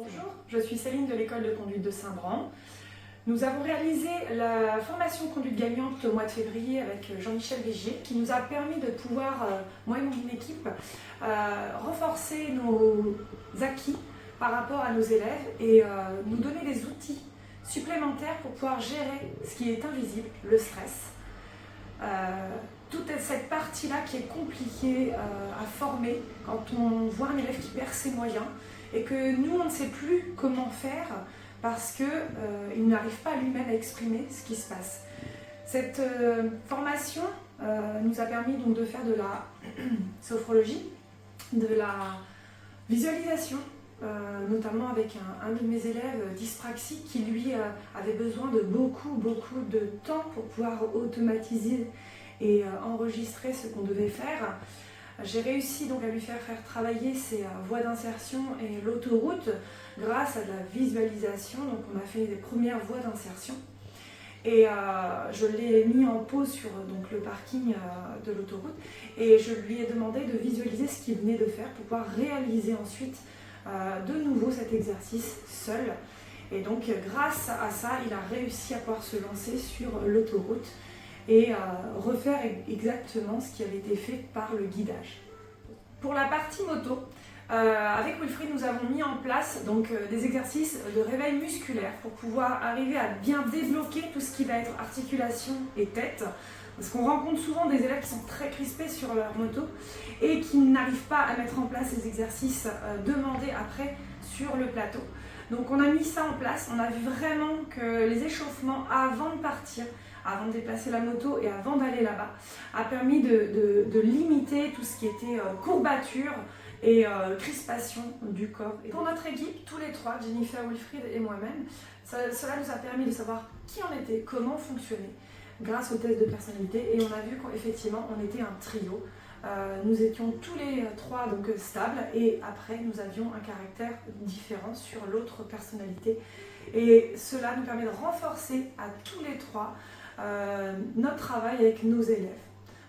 Bonjour, je suis Céline de l'école de conduite de Saint-Bran. Nous avons réalisé la formation conduite gagnante au mois de février avec Jean-Michel Vigier qui nous a permis de pouvoir, moi et mon équipe, renforcer nos acquis par rapport à nos élèves et nous donner des outils supplémentaires pour pouvoir gérer ce qui est invisible, le stress. Toute cette partie-là qui est compliquée à former quand on voit un élève qui perd ses moyens et que nous on ne sait plus comment faire parce qu'il n'arrive pas lui-même à exprimer ce qui se passe. Cette formation nous a permis donc de faire de la sophrologie, de la visualisation, notamment avec un de mes élèves dyspraxique qui lui avait besoin de beaucoup de temps pour pouvoir automatiser et enregistrer ce qu'on devait faire. J'ai réussi donc à lui faire travailler ses voies d'insertion et l'autoroute grâce à de la visualisation. Donc on a fait des premières voies d'insertion et je l'ai mis en pause sur donc, le parking de l'autoroute et je lui ai demandé de visualiser ce qu'il venait de faire pour pouvoir réaliser ensuite de nouveau cet exercice seul. Et donc grâce à ça, il a réussi à pouvoir se lancer sur l'autoroute et refaire exactement ce qui avait été fait par le guidage. Pour la partie moto, avec Wilfried, nous avons mis en place donc, des exercices de réveil musculaire pour pouvoir arriver à bien débloquer tout ce qui va être articulation et tête. Parce qu'on rencontre souvent des élèves qui sont très crispés sur leur moto et qui n'arrivent pas à mettre en place les exercices demandés après sur le plateau. Donc on a mis ça en place, on a vu vraiment que les échauffements avant de partir, avant de déplacer la moto et avant d'aller là-bas, a permis de limiter tout ce qui était courbature et crispation du corps. Et pour notre équipe, tous les trois, Jennifer, Wilfried et moi-même, cela nous a permis de savoir qui on était, comment fonctionner, grâce au test de personnalité. Et on a vu qu'effectivement, on était un trio. Nous étions tous les trois donc, stables et après, nous avions un caractère différent sur l'autre personnalité. Et cela nous permet de renforcer à tous les trois notre travail avec nos élèves.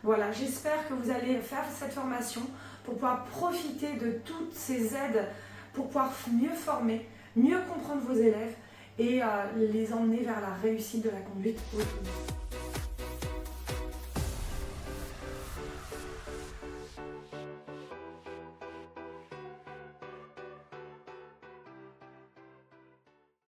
Voilà, j'espère que vous allez faire cette formation pour pouvoir profiter de toutes ces aides pour pouvoir mieux former, mieux comprendre vos élèves et les emmener vers la réussite de la conduite autonome.